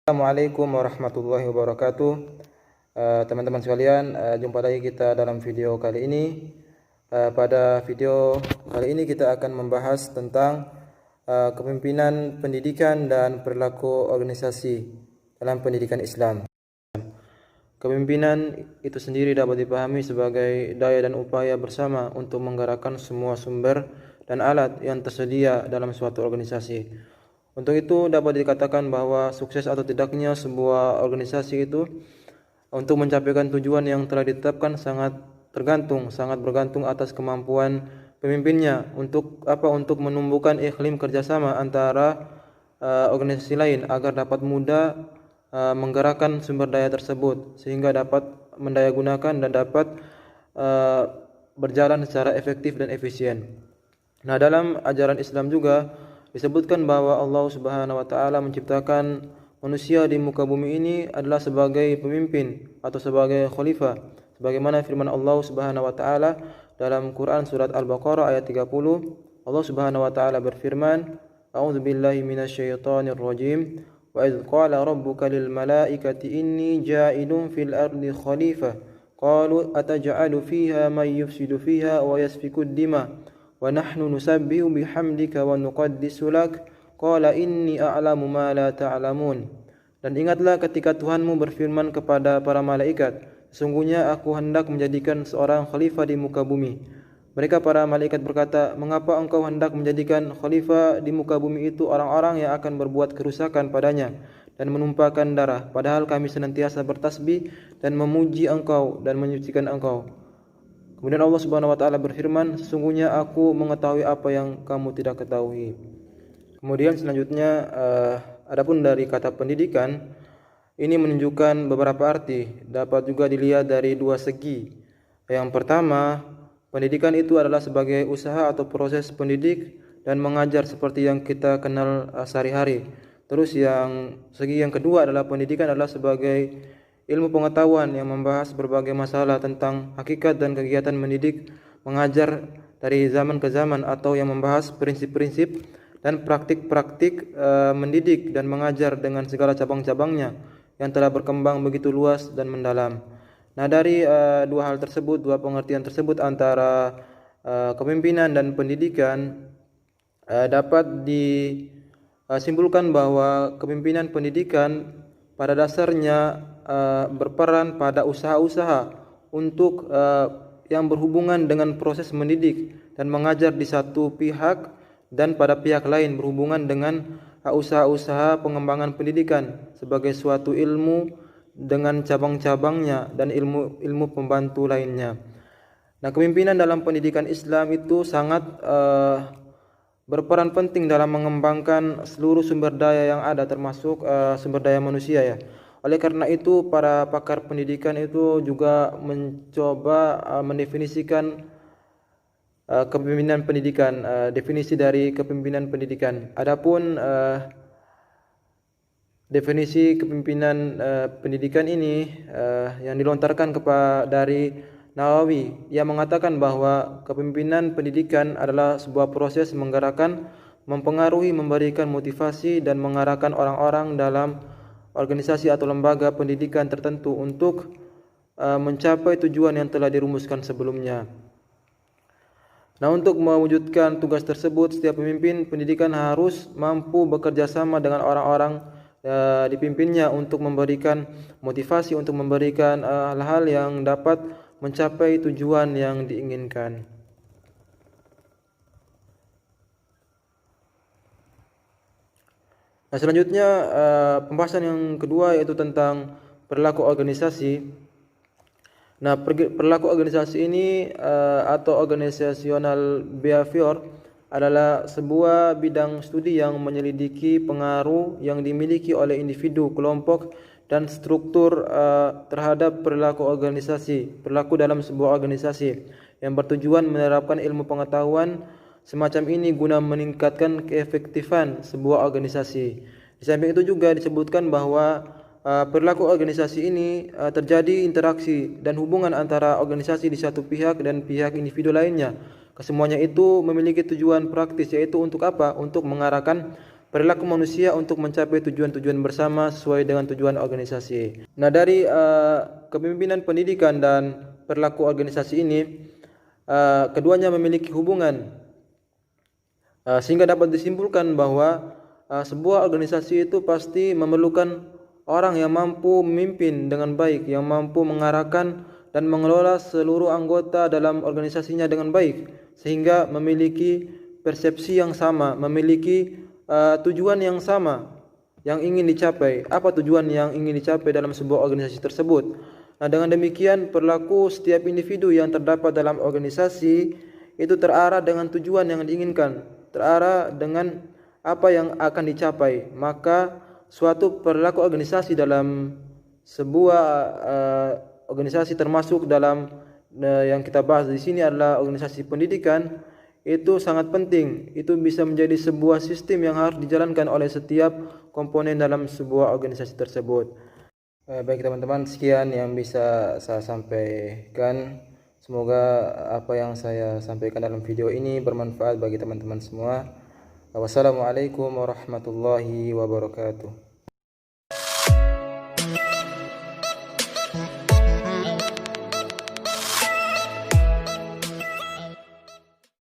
Assalamualaikum warahmatullahi wabarakatuh. Teman-teman sekalian, jumpa lagi kita dalam video kali ini. Pada video kali ini kita akan membahas tentang kepemimpinan pendidikan dan perilaku organisasi dalam pendidikan Islam. Kepemimpinan itu sendiri dapat dipahami sebagai daya dan upaya bersama untuk menggerakkan semua sumber dan alat yang tersedia dalam suatu organisasi. Untuk itu dapat dikatakan bahwa sukses atau tidaknya sebuah organisasi itu untuk mencapaikan tujuan yang telah ditetapkan sangat bergantung atas kemampuan pemimpinnya untuk menumbuhkan iklim kerjasama antara organisasi lain agar dapat mudah menggerakkan sumber daya tersebut sehingga dapat mendayagunakan dan dapat berjalan secara efektif dan efisien. Nah, dalam ajaran Islam juga disebutkan bahwa Allah Subhanahu wa taala menciptakan manusia di muka bumi ini adalah sebagai pemimpin atau sebagai khalifah. Sebagaimana firman Allah Subhanahu wa taala dalam Quran surat Al-Baqarah ayat 30, Allah Subhanahu wa taala berfirman, "A'udzubillahi minasyaitonir rajim. Wa idz qala rabbuka lil malaikati inni ja'ilun fil ardi khalifah. Qalu ataj'alu fiha man yufsidu fiha wa yasfiku ad-dima. Wa nahnu nusabbihu bihamdika wa nuqaddisu lak. Qala inni a'lamu ma la ta'lamun." Dan ingatlah ketika Tuhanmu berfirman kepada para malaikat, "Sesungguhnya aku hendak menjadikan seorang khalifah di muka bumi." Mereka para malaikat berkata, "Mengapa engkau hendak menjadikan khalifah di muka bumi itu orang-orang yang akan berbuat kerusakan padanya dan menumpahkan darah, padahal kami senantiasa bertasbih dan memuji engkau dan menyucikan engkau." Kemudian Allah Subhanahu wa taala berfirman, "Sesungguhnya aku mengetahui apa yang kamu tidak ketahui." Kemudian selanjutnya adapun dari kata pendidikan ini menunjukkan beberapa arti, dapat juga dilihat dari dua segi. Yang pertama, pendidikan itu adalah sebagai usaha atau proses pendidik dan mengajar seperti yang kita kenal sehari-hari. Terus segi yang kedua adalah pendidikan adalah sebagai ilmu pengetahuan yang membahas berbagai masalah tentang hakikat dan kegiatan mendidik, mengajar dari zaman ke zaman, atau yang membahas prinsip-prinsip dan praktik-praktik mendidik dan mengajar dengan segala cabang-cabangnya yang telah berkembang begitu luas dan mendalam. Nah, dari dua pengertian tersebut antara kepemimpinan dan pendidikan dapat disimpulkan bahwa kepemimpinan pendidikan pada dasarnya berperan pada usaha-usaha untuk yang berhubungan dengan proses mendidik dan mengajar di satu pihak, dan pada pihak lain berhubungan dengan usaha-usaha pengembangan pendidikan sebagai suatu ilmu dengan cabang-cabangnya dan ilmu pembantu lainnya. Nah, kepemimpinan dalam pendidikan Islam itu sangat berperan penting dalam mengembangkan seluruh sumber daya yang ada, termasuk sumber daya manusia ya. Oleh karena itu, para pakar pendidikan itu juga mencoba mendefinisikan kepemimpinan pendidikan, definisi dari kepemimpinan pendidikan. Adapun definisi kepemimpinan pendidikan ini yang dilontarkan dari Nawawi, yang mengatakan bahwa kepemimpinan pendidikan adalah sebuah proses menggerakkan, mempengaruhi, memberikan motivasi dan mengarahkan orang-orang dalam organisasi atau lembaga pendidikan tertentu untuk mencapai tujuan yang telah dirumuskan sebelumnya. Nah, untuk mewujudkan tugas tersebut, setiap pemimpin pendidikan harus mampu bekerja sama dengan orang-orang dipimpinnya untuk memberikan motivasi, untuk memberikan hal-hal yang dapat mencapai tujuan yang diinginkan. Nah, selanjutnya pembahasan yang kedua yaitu tentang perilaku organisasi. Nah, perilaku organisasi ini atau organizational behavior adalah sebuah bidang studi yang menyelidiki pengaruh yang dimiliki oleh individu, kelompok, dan struktur terhadap perilaku dalam sebuah organisasi yang bertujuan menerapkan ilmu pengetahuan semacam ini guna meningkatkan keefektifan sebuah organisasi. Di samping itu juga disebutkan bahwa perilaku organisasi ini terjadi interaksi dan hubungan antara organisasi di satu pihak dan pihak individu lainnya. Kesemuanya itu memiliki tujuan praktis, yaitu untuk apa? Untuk mengarahkan perilaku manusia untuk mencapai tujuan-tujuan bersama sesuai dengan tujuan organisasi. Nah, dari kepemimpinan pendidikan dan perilaku organisasi ini, keduanya memiliki hubungan, sehingga dapat disimpulkan bahwa sebuah organisasi itu pasti memerlukan orang yang mampu memimpin dengan baik, yang mampu mengarahkan dan mengelola seluruh anggota dalam organisasinya dengan baik, sehingga memiliki persepsi yang sama, memiliki tujuan yang sama yang ingin dicapai. Apa tujuan yang ingin dicapai dalam sebuah organisasi tersebut? Nah, dengan demikian perilaku setiap individu yang terdapat dalam organisasi itu terarah dengan tujuan yang diinginkan, terarah dengan apa yang akan dicapai. Maka suatu perilaku organisasi dalam sebuah organisasi, termasuk dalam yang kita bahas di sini adalah organisasi pendidikan, itu sangat penting. Itu bisa menjadi sebuah sistem yang harus dijalankan oleh setiap komponen dalam sebuah organisasi tersebut. Baik teman-teman, sekian yang bisa saya sampaikan. Semoga apa yang saya sampaikan dalam video ini bermanfaat bagi teman-teman semua. Wassalamualaikum warahmatullahi wabarakatuh.